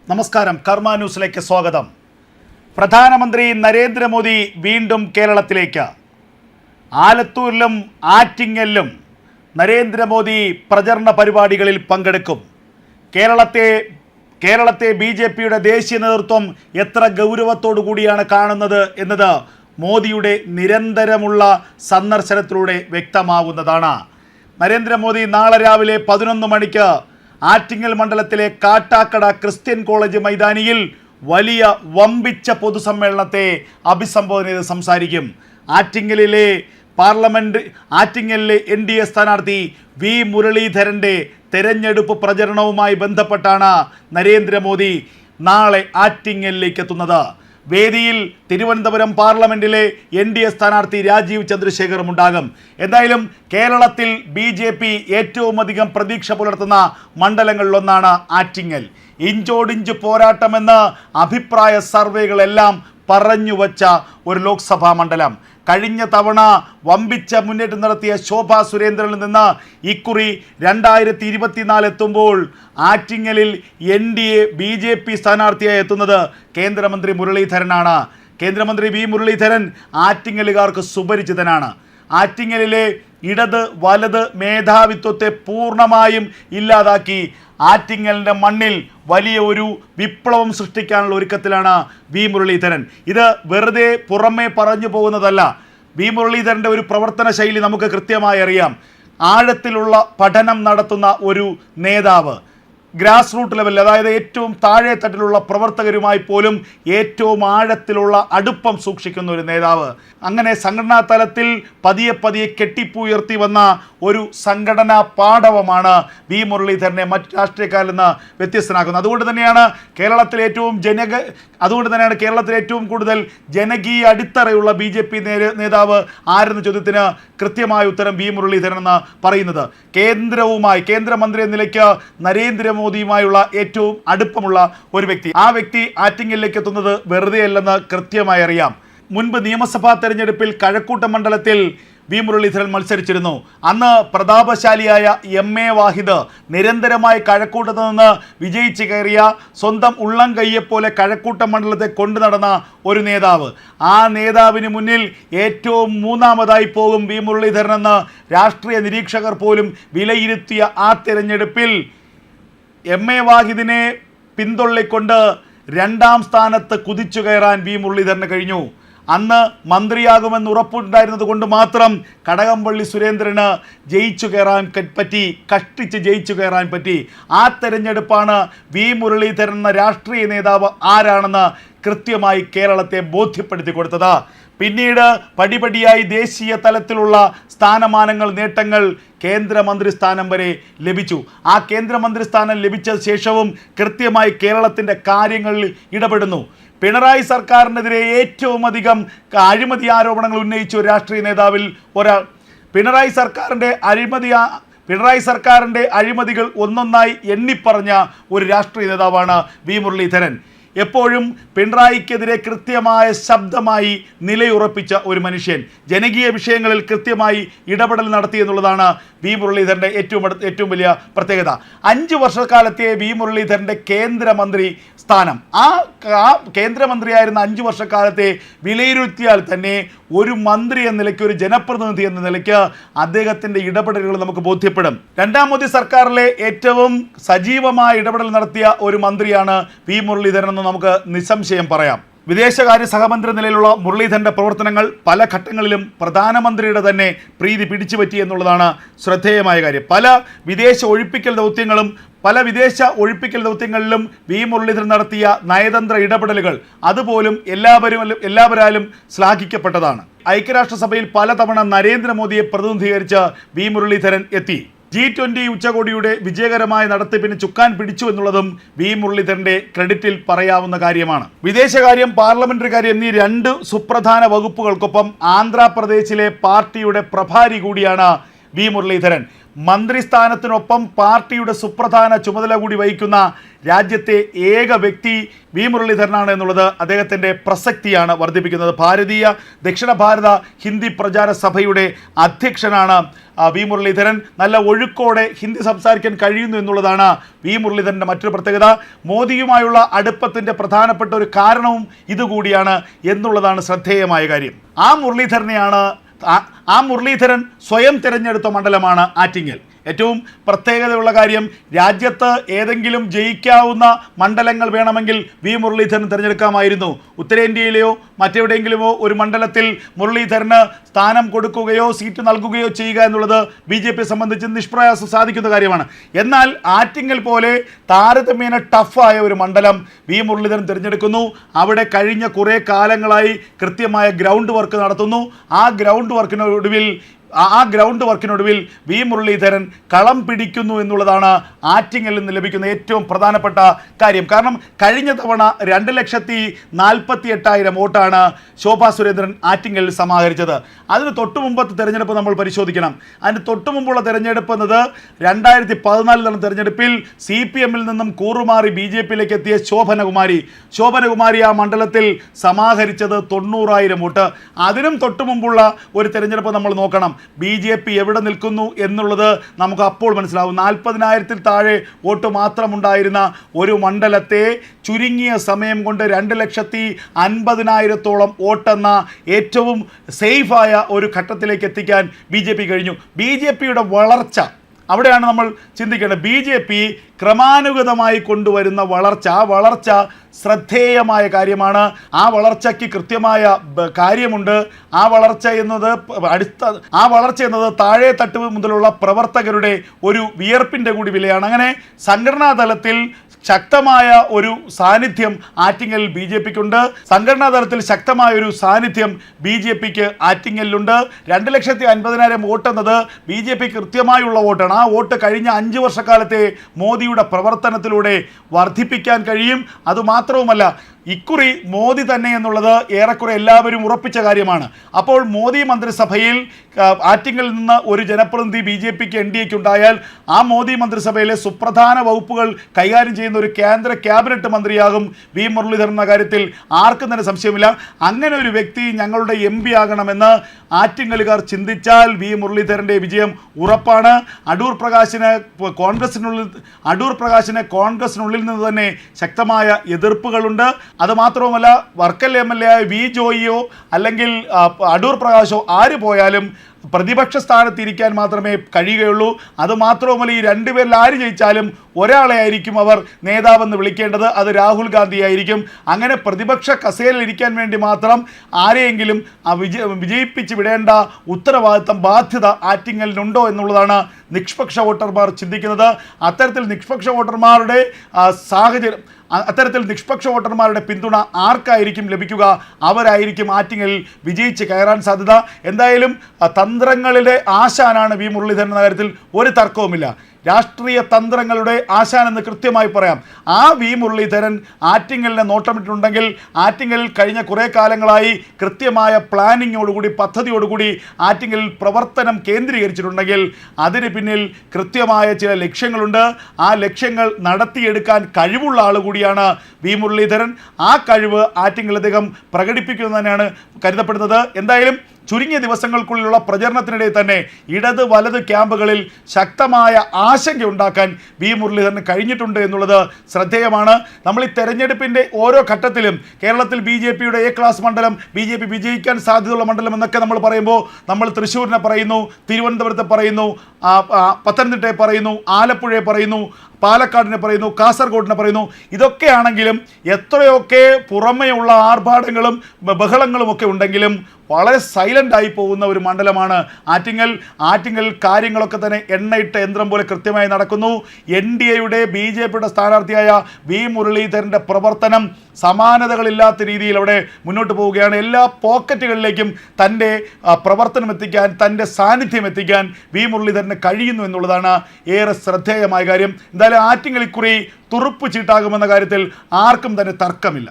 നമസ്കാരം, കർമ്മ ന്യൂസിലേക്ക് സ്വാഗതം. പ്രധാനമന്ത്രി നരേന്ദ്രമോദി വീണ്ടും കേരളത്തിലേക്ക്. ആലത്തൂരിലും ആറ്റിങ്ങലിലും നരേന്ദ്രമോദി പ്രചരണ പരിപാടികളിൽ പങ്കെടുക്കും. കേരളത്തെ BJPയുടെ ദേശീയ നേതൃത്വം എത്ര ഗൗരവത്തോടു കൂടിയാണ് കാണുന്നത് എന്നത് മോദിയുടെ നിരന്തരമുള്ള സന്ദർശനത്തിലൂടെ വ്യക്തമാവുന്നതാണ്. നരേന്ദ്രമോദി നാളെ രാവിലെ 11 മണിക്ക് ആറ്റിങ്ങൽ മണ്ഡലത്തിലെ കാട്ടാക്കട ക്രിസ്ത്യൻ കോളേജ് മൈതാനിയിൽ വലിയ വമ്പിച്ച പൊതുസമ്മേളനത്തെ അഭിസംബോധന ചെയ്ത് സംസാരിക്കും. ആറ്റിങ്ങലിലെ NDA സ്ഥാനാർത്ഥി V മുരളീധരൻ്റെ തെരഞ്ഞെടുപ്പ് പ്രചരണവുമായി ബന്ധപ്പെട്ടാണ് നരേന്ദ്രമോദി നാളെ ആറ്റിങ്ങലിലേക്ക് എത്തുന്നത്. വേദിയിൽ തിരുവനന്തപുരം പാർലമെന്റിലെ NDA സ്ഥാനാർത്ഥി രാജീവ് ചന്ദ്രശേഖറും ഉണ്ടാകും. എന്തായാലും കേരളത്തിൽ BJP ഏറ്റവും അധികം പ്രതീക്ഷ പുലർത്തുന്ന മണ്ഡലങ്ങളിലൊന്നാണ് ആറ്റിങ്ങൽ. ഇഞ്ചോടിഞ്ച് പോരാട്ടമെന്ന് അഭിപ്രായ സർവേകളെല്ലാം പറഞ്ഞുവച്ച ഒരു ലോക്സഭാ മണ്ഡലം. കഴിഞ്ഞ തവണ വമ്പിച്ച മുന്നേറ്റം നടത്തിയ ശോഭാ സുരേന്ദ്രനിൽ നിന്ന് ഇക്കുറി 2024 എത്തുമ്പോൾ ആറ്റിങ്ങലിൽ NDA BJP സ്ഥാനാർത്ഥിയായി എത്തുന്നത് കേന്ദ്രമന്ത്രി മുരളീധരനാണ്. കേന്ദ്രമന്ത്രി V മുരളീധരൻ ആറ്റിങ്ങലുകാർക്ക് സുപരിചിതനാണ്. ആറ്റിങ്ങലിലെ ഇടത് വലത് മേധാവിത്വത്തെ പൂർണ്ണമായും ഇല്ലാതാക്കി ആറ്റിങ്ങലിൻ്റെ മണ്ണിൽ വലിയ ഒരു വിപ്ലവം സൃഷ്ടിക്കാനുള്ള ഒരുക്കത്തിലാണ് V മുരളീധരൻ. ഇത് വെറുതെ പുറമേ പറഞ്ഞു പോകുന്നതല്ല. V മുരളീധരൻ്റെ ഒരു പ്രവർത്തന ശൈലി നമുക്ക് കൃത്യമായി അറിയാം. ആഴത്തിലുള്ള പഠനം നടത്തുന്ന ഒരു നേതാവ്, ഗ്രാസ് റൂട്ട് ലെവലിൽ, അതായത് ഏറ്റവും താഴെ തട്ടിലുള്ള പ്രവർത്തകരുമായി പോലും ഏറ്റവും ആഴത്തിലുള്ള അടുപ്പം സൂക്ഷിക്കുന്ന ഒരു നേതാവ്. അങ്ങനെ സംഘടനാ തലത്തിൽ പതിയെ കെട്ടിപ്പുയർത്തി വന്ന ഒരു സംഘടനാ പാടവമാണ് V മുരളീധരനെ മറ്റ് രാഷ്ട്രീയക്കാരിൽ നിന്ന് വ്യത്യസ്തനാക്കുന്നത്. അതുകൊണ്ട് തന്നെയാണ് കേരളത്തിൽ ഏറ്റവും കൂടുതൽ ജനകീയ അടിത്തറയുള്ള BJP നേതാവ് ആരെന്ന ചോദ്യത്തിന് കൃത്യമായ ഉത്തരം V മുരളീധരൻ എന്ന് പറയുന്നത്. കേന്ദ്രമന്ത്രി എന്ന നിലയ്ക്ക് നരേന്ദ്രമോദിയുമായുള്ള ഏറ്റവും അടുപ്പമുള്ള ഒരു വ്യക്തി. ആ വ്യക്തി ആറ്റിങ്ങലിലേക്ക് എത്തുന്നത് വെറുതെയല്ലെന്ന് കൃത്യമായി അറിയാം. മുൻപ് നിയമസഭാ തെരഞ്ഞെടുപ്പിൽ കഴക്കൂട്ടം മണ്ഡലത്തിൽ V മുരളീധരൻ മത്സരിച്ചിരുന്നു. അന്ന് പ്രതാപശാലിയായ MA വാഹിദ് നിരന്തരമായി കഴക്കൂട്ടത്ത് നിന്ന് വിജയിച്ച് കയറിയ, സ്വന്തം ഉള്ളം കയ്യെപ്പോലെ കഴക്കൂട്ടം മണ്ഡലത്തെ കൊണ്ടു നടന്ന ഒരു നേതാവ്. ആ നേതാവിന് മുന്നിൽ ഏറ്റവും മൂന്നാമതായി പോകും V മുരളീധരൻ എന്ന് രാഷ്ട്രീയ നിരീക്ഷകർ പോലും വിലയിരുത്തിയ ആ തെരഞ്ഞെടുപ്പിൽ MA വാഹിദിനെ പിന്തള്ളിക്കൊണ്ട് 2ാം സ്ഥാനത്ത് കുതിച്ചു കയറാൻ V മുരളീധരന് കഴിഞ്ഞു. അന്ന് മന്ത്രിയാകുമെന്ന് ഉറപ്പുണ്ടായിരുന്നത് കൊണ്ട് മാത്രം കടകംപള്ളി സുരേന്ദ്രന് കഷ്ടിച്ച് ജയിച്ചു കയറാൻ പറ്റി. ആ തെരഞ്ഞെടുപ്പാണ് V മുരളീധരൻ എന്ന രാഷ്ട്രീയ നേതാവ് ആരാണെന്ന് കൃത്യമായി കേരളത്തെ ബോധ്യപ്പെടുത്തി കൊടുത്തത്. പിന്നീട് പടിപടിയായി ദേശീയ തലത്തിലുള്ള സ്ഥാനമാനങ്ങൾ, നേട്ടങ്ങൾ, കേന്ദ്രമന്ത്രി സ്ഥാനം വരെ ലഭിച്ചു. ആ കേന്ദ്രമന്ത്രി സ്ഥാനം ലഭിച്ച ശേഷവും കൃത്യമായി കേരളത്തിൻ്റെ കാര്യങ്ങളിൽ ഇടപെടുന്നു. പിണറായി സർക്കാരിനെതിരെ ഏറ്റവും അധികം അഴിമതി ആരോപണങ്ങൾ ഉന്നയിച്ച ഒരു രാഷ്ട്രീയ നേതാവിൽ ഒരാൾ. പിണറായി സർക്കാരിൻ്റെ അഴിമതികൾ ഒന്നൊന്നായി എണ്ണിപ്പറഞ്ഞ ഒരു രാഷ്ട്രീയ നേതാവാണ് V മുരളീധരൻ. എപ്പോഴും പിണറായിക്കെതിരെ കൃത്യമായ ശബ്ദമായി നിലയുറപ്പിച്ച ഒരു മനുഷ്യൻ. ജനകീയ വിഷയങ്ങളിൽ കൃത്യമായി ഇടപെടൽ നടത്തി എന്നുള്ളതാണ് V മുരളീധരൻ്റെ ഏറ്റവും വലിയ പ്രത്യേകത. 5 വർഷക്കാലത്തെ V മുരളീധരൻ്റെ കേന്ദ്രമന്ത്രി സ്ഥാനം, ആ കേന്ദ്രമന്ത്രിയായിരുന്ന 5 വർഷക്കാലത്തെ വിലയിരുത്തിയാൽ തന്നെ ഒരു മന്ത്രി എന്ന നിലയ്ക്ക്, ഒരു ജനപ്രതിനിധി എന്ന നിലയ്ക്ക് അദ്ദേഹത്തിൻ്റെ ഇടപെടലുകൾ നമുക്ക് ബോധ്യപ്പെടും. 2ാം മോദി സർക്കാരിലെ ഏറ്റവും സജീവമായ ഇടപെടൽ നടത്തിയ ഒരു മന്ത്രിയാണ് V മുരളീധരൻ എന്ന് നമുക്ക് നിസ്സംശയം പറയാം. വിദേശകാര്യ സഹമന്ത്രി നിലയിലുള്ള മുരളീധരൻ്റെ പ്രവർത്തനങ്ങൾ പല ഘട്ടങ്ങളിലും പ്രധാനമന്ത്രിയുടെ തന്നെ പ്രീതി പിടിച്ചുപറ്റി എന്നുള്ളതാണ് ശ്രദ്ധേയമായ കാര്യം. പല വിദേശ ഒഴിപ്പിക്കൽ ദൗത്യങ്ങളിലും V മുരളീധരൻ നടത്തിയ നയതന്ത്ര ഇടപെടലുകൾ അതുപോലും എല്ലാവരാലും ശ്ലാഘിക്കപ്പെട്ടതാണ്. ഐക്യരാഷ്ട്രസഭയിൽ പലതവണ നരേന്ദ്രമോദിയെ പ്രതിനിധീകരിച്ച് V മുരളീധരൻ എത്തി. G20 ഉച്ചകോടിയുടെ വിജയകരമായ നടത്തിപ്പിന് ചുക്കാൻ പിടിച്ചു എന്നുള്ളതും V മുരളീധരൻ്റെ ക്രെഡിറ്റിൽ പറയാവുന്ന കാര്യമാണ്. വിദേശകാര്യം, പാർലമെന്ററി കാര്യം എന്നീ 2 സുപ്രധാന വകുപ്പുകൾക്കൊപ്പം ആന്ധ്രാപ്രദേശിലെ പാർട്ടിയുടെ പ്രഭാരി കൂടിയാണ് V മുരളീധരൻ. മന്ത്രിസ്ഥാനത്തിനൊപ്പം പാർട്ടിയുടെ സുപ്രധാന ചുമതല കൂടി വഹിക്കുന്ന രാജ്യത്തെ ഏക വ്യക്തി വി മുരളീധരനാണ് എന്നുള്ളത് അദ്ദേഹത്തിൻ്റെ പ്രസക്തിയാണ് വർദ്ധിപ്പിക്കുന്നത്. ഭാരതീയ ദക്ഷിണ ഭാരത ഹിന്ദി പ്രചാര സഭയുടെ അധ്യക്ഷനാണ് വി മുരളീധരൻ. നല്ല ഒഴുക്കോടെ ഹിന്ദി സംസാരിക്കാൻ കഴിയുന്നു എന്നുള്ളതാണ് വി മുരളീധരൻ്റെ മറ്റൊരു പ്രത്യേകത. മോദിയുമായുള്ള അടുപ്പത്തിൻ്റെ പ്രധാനപ്പെട്ട ഒരു കാരണവും ഇതുകൂടിയാണ് എന്നുള്ളതാണ് ശ്രദ്ധേയമായ കാര്യം. ആ മുരളീധരൻ സ്വയം തിരഞ്ഞെടുത്ത മണ്ഡലമാണ് ആറ്റിങ്ങൽ. ഏറ്റവും പ്രത്യേകതയുള്ള കാര്യം, രാജ്യത്ത് ഏതെങ്കിലും ജയിക്കാവുന്ന മണ്ഡലങ്ങൾ വേണമെങ്കിൽ വി മുരളീധരൻ തിരഞ്ഞെടുക്കാമായിരുന്നു. ഉത്തരേന്ത്യയിലെയോ മറ്റെവിടെയെങ്കിലുമോ ഒരു മണ്ഡലത്തിൽ മുരളീധരന് സ്ഥാനം കൊടുക്കുകയോ സീറ്റ് നൽകുകയോ ചെയ്യുക എന്നുള്ളത് BJP സംബന്ധിച്ച് നിഷ്പ്രയാസം സാധിക്കുന്ന കാര്യമാണ്. എന്നാൽ ആറ്റിങ്ങൽ പോലെ താരതമ്യേന ടഫായ ഒരു മണ്ഡലം വി മുരളീധരൻ തിരഞ്ഞെടുക്കുന്നു. അവിടെ കഴിഞ്ഞ കുറേ കാലങ്ങളായി കൃത്യമായ ഗ്രൗണ്ട് വർക്ക് നടത്തുന്നു. ആ ഗ്രൗണ്ട് വർക്കിനൊടുവിൽ വി മുരളീധരൻ കളം പിടിക്കുന്നു എന്നുള്ളതാണ് ആറ്റിങ്ങലിൽ നിന്ന് ലഭിക്കുന്ന ഏറ്റവും പ്രധാനപ്പെട്ട കാര്യം. കാരണം കഴിഞ്ഞ തവണ 2,48,000 വോട്ടാണ് ശോഭാ സുരേന്ദ്രൻ ആറ്റിങ്ങലിൽ സമാഹരിച്ചത്. അതിന് തൊട്ടു മുമ്പത്തെ തെരഞ്ഞെടുപ്പ് നമ്മൾ പരിശോധിക്കണം. അതിന് തൊട്ടു മുമ്പുള്ള തെരഞ്ഞെടുപ്പ് എന്നത് 2014 നടന്ന തെരഞ്ഞെടുപ്പിൽ CPM-ൽ നിന്നും കൂറുമാറി BJP-യിലേക്ക് എത്തിയ ശോഭനകുമാരി ആ മണ്ഡലത്തിൽ സമാഹരിച്ചത് 90,000 വോട്ട്. അതിനും തൊട്ടു മുമ്പുള്ള ഒരു തെരഞ്ഞെടുപ്പ് നമ്മൾ നോക്കണം. BJP എവിടെ നിൽക്കുന്നു എന്നുള്ളത് നമുക്ക് അപ്പോൾ മനസ്സിലാവും. 40,000-ൽ താഴെ വോട്ട് മാത്രമുണ്ടായിരുന്ന ഒരു മണ്ഡലത്തെ ചുരുങ്ങിയ സമയം കൊണ്ട് 2,50,000-ഓളം വോട്ടെന്ന ഏറ്റവും സേഫായ ഒരു ഘട്ടത്തിലേക്ക് എത്തിക്കാൻ BJP കഴിഞ്ഞു. BJP-യുടെ വളർച്ച അവിടെയാണ് നമ്മൾ ചിന്തിക്കേണ്ടത്. BJP ക്രമാനുഗതമായി കൊണ്ടുവരുന്ന ആ വളർച്ച ശ്രദ്ധേയമായ കാര്യമാണ്. ആ വളർച്ചയ്ക്ക് കൃത്യമായ കാര്യമുണ്ട്. ആ വളർച്ച എന്നത് താഴെ തട്ട് മുതലുള്ള പ്രവർത്തകരുടെ ഒരു വിയർപ്പിൻ്റെ കൂടി വിലയാണ്. അങ്ങനെ സംഘടനാ തലത്തിൽ ശക്തമായ ഒരു സാന്നിധ്യം ആറ്റിങ്ങലിൽ BJP-ക്കുണ്ട്. സംഘടനാ തലത്തിൽ ശക്തമായ ഒരു സാന്നിധ്യം BJP-ക്ക് ആറ്റിങ്ങലിലുണ്ട്. 2,50,000 വോട്ട് എന്നത് BJP കൃത്യമായുള്ള വോട്ടാണ്. ആ വോട്ട് കഴിഞ്ഞ 5 വർഷക്കാലത്തെ മോദിയുടെ പ്രവർത്തനത്തിലൂടെ വർദ്ധിപ്പിക്കാൻ കഴിയും. അതുമാത്രവുമല്ല, ഇക്കുറി മോദി തന്നെ എന്നുള്ളത് ഏറെക്കുറെ എല്ലാവരും ഉറപ്പിച്ച കാര്യമാണ്. അപ്പോൾ മോദി മന്ത്രിസഭയിൽ ആറ്റിങ്ങലിൽ നിന്ന് ഒരു ജനപ്രതിനിധി BJP-ക്ക് NDA-ക്ക് ഉണ്ടായാൽ ആ മോദി മന്ത്രിസഭയിലെ സുപ്രധാന വകുപ്പുകൾ കൈകാര്യം ചെയ്യുന്ന ഒരു കേന്ദ്ര ക്യാബിനറ്റ് മന്ത്രിയാകും വി മുരളീധരൻ എന്ന കാര്യത്തിൽ ആർക്കും തന്നെ സംശയമില്ല. അങ്ങനെ ഒരു വ്യക്തി ഞങ്ങളുടെ MP ആകണമെന്ന് ആറ്റിങ്ങലുകാർ ചിന്തിച്ചാൽ വി മുരളീധരൻ്റെ വിജയം ഉറപ്പാണ്. അടൂർ പ്രകാശിന് കോൺഗ്രസിനുള്ളിൽ നിന്ന് തന്നെ ശക്തമായ എതിർപ്പുകളുണ്ട്. അതുമാത്രവുമല്ല, വർക്കൽ MLA ആയ വി ജോയിയോ അല്ലെങ്കിൽ അടൂർ പ്രകാശോ ആര് പോയാലും പ്രതിപക്ഷ സ്ഥാനത്തിരിക്കാൻ മാത്രമേ കഴിയുകയുള്ളൂ. അതുമാത്രവുമല്ല, ഈ രണ്ടുപേരിൽ ആര് ജയിച്ചാലും ഒരാളെ ആയിരിക്കും അവർ നേതാവെന്ന് വിളിക്കേണ്ടത്. അത് രാഹുൽ ഗാന്ധി ആയിരിക്കും. അങ്ങനെ പ്രതിപക്ഷ കസേരയിൽ ഇരിക്കാൻ വേണ്ടി മാത്രം ആരെയെങ്കിലും വിജയിപ്പിച്ച് വിടേണ്ട ഉത്തരവാദിത്തം, ബാധ്യത ആറ്റിങ്ങലിനുണ്ടോ എന്നുള്ളതാണ് നിഷ്പക്ഷ വോട്ടർമാർ ചിന്തിക്കുന്നത്. അത്തരത്തിൽ നിഷ്പക്ഷ വോട്ടർമാരുടെ പിന്തുണ ആർക്കായിരിക്കും ലഭിക്കുക? അവരായിരിക്കും ആറ്റിങ്ങലിൽ വിജയിച്ച് കയറാൻ സാധ്യത. എന്തായാലും തന്ത്രങ്ങളിലെ ആശാനാണ് വി മുരളീധരൻ എന്ന കാര്യത്തിൽ ഒരു തർക്കവുമില്ല. രാഷ്ട്രീയ തന്ത്രങ്ങളുടെ ആശാൻ എന്ന് കൃത്യമായി പറയാം. ആ വി മുരളീധരൻ ആറ്റിങ്ങലിനെ നോട്ടമിട്ടിട്ടുണ്ടെങ്കിൽ, ആറ്റിങ്ങലിൽ കഴിഞ്ഞ കുറേ കാലങ്ങളായി കൃത്യമായ പ്ലാനിങ്ങോടുകൂടി, പദ്ധതിയോടുകൂടി ആറ്റിങ്ങലിൽ പ്രവർത്തനം കേന്ദ്രീകരിച്ചിട്ടുണ്ടെങ്കിൽ അതിന് പിന്നിൽ കൃത്യമായ ചില ലക്ഷ്യങ്ങളുണ്ട്. ആ ലക്ഷ്യങ്ങൾ നടത്തിയെടുക്കാൻ കഴിവുള്ള ആൾ കൂടിയാണ് വി മുരളീധരൻ. ആ കഴിവ് ആറ്റിങ്ങൽ അദ്ദേഹം പ്രകടിപ്പിക്കുന്നത് തന്നെയാണ് കരുതപ്പെടുന്നത്. എന്തായാലും ചുരുങ്ങിയ ദിവസങ്ങൾക്കുള്ളിലുള്ള പ്രചരണത്തിനിടെ തന്നെ ഇടത് വലത് ക്യാമ്പുകളിൽ ശക്തമായ ആശങ്കയുണ്ടാക്കാൻ വി മുരളീധരന് കഴിഞ്ഞിട്ടുണ്ട് എന്നുള്ളത് ശ്രദ്ധേയമാണ്. നമ്മൾ ഈ തെരഞ്ഞെടുപ്പിൻ്റെ ഓരോ ഘട്ടത്തിലും കേരളത്തിൽ BJP-യുടെ A ക്ലാസ് മണ്ഡലം, BJP വിജയിക്കാൻ സാധ്യതയുള്ള മണ്ഡലം എന്നൊക്കെ നമ്മൾ പറയുമ്പോൾ നമ്മൾ തൃശ്ശൂരിനെ പറയുന്നു, തിരുവനന്തപുരത്തെ പറയുന്നു, പത്തനംതിട്ടയെ പറയുന്നു, ആലപ്പുഴയെ പറയുന്നു, പാലക്കാടിനെ പറയുന്നു, കാസർഗോഡിനെ പറയുന്നു. ഇതൊക്കെയാണെങ്കിലും എത്രയൊക്കെ പുറമെയുള്ള ആർഭാടങ്ങളും ബഹളങ്ങളും ഒക്കെ ഉണ്ടെങ്കിലും വളരെ സൈലൻ്റായി പോകുന്ന ഒരു മണ്ഡലമാണ് ആറ്റിങ്ങൽ കാര്യങ്ങളൊക്കെ തന്നെ എണ്ണയിട്ട യന്ത്രം പോലെ കൃത്യമായി നടക്കുന്നു. NDA-യുടെ BJP-യുടെ സ്ഥാനാർത്ഥിയായ വി മുരളീധരൻ്റെ പ്രവർത്തനം സമാനതകളില്ലാത്ത രീതിയിൽ അവിടെ മുന്നോട്ട് പോവുകയാണ്. എല്ലാ പോക്കറ്റുകളിലേക്കും തൻ്റെ പ്രവർത്തനം എത്തിക്കാൻ, തൻ്റെ സാന്നിധ്യം എത്തിക്കാൻ വി മുരളീധരന് കഴിയുന്നു എന്നുള്ളതാണ് ഏറെ ശ്രദ്ധേയമായ കാര്യം. എന്തായാലും ആറ്റിങ്ങൽ ഇക്കുറി തുറുപ്പ് ചീട്ടാകുമെന്ന കാര്യത്തിൽ ആർക്കും തന്നെ തർക്കമില്ല.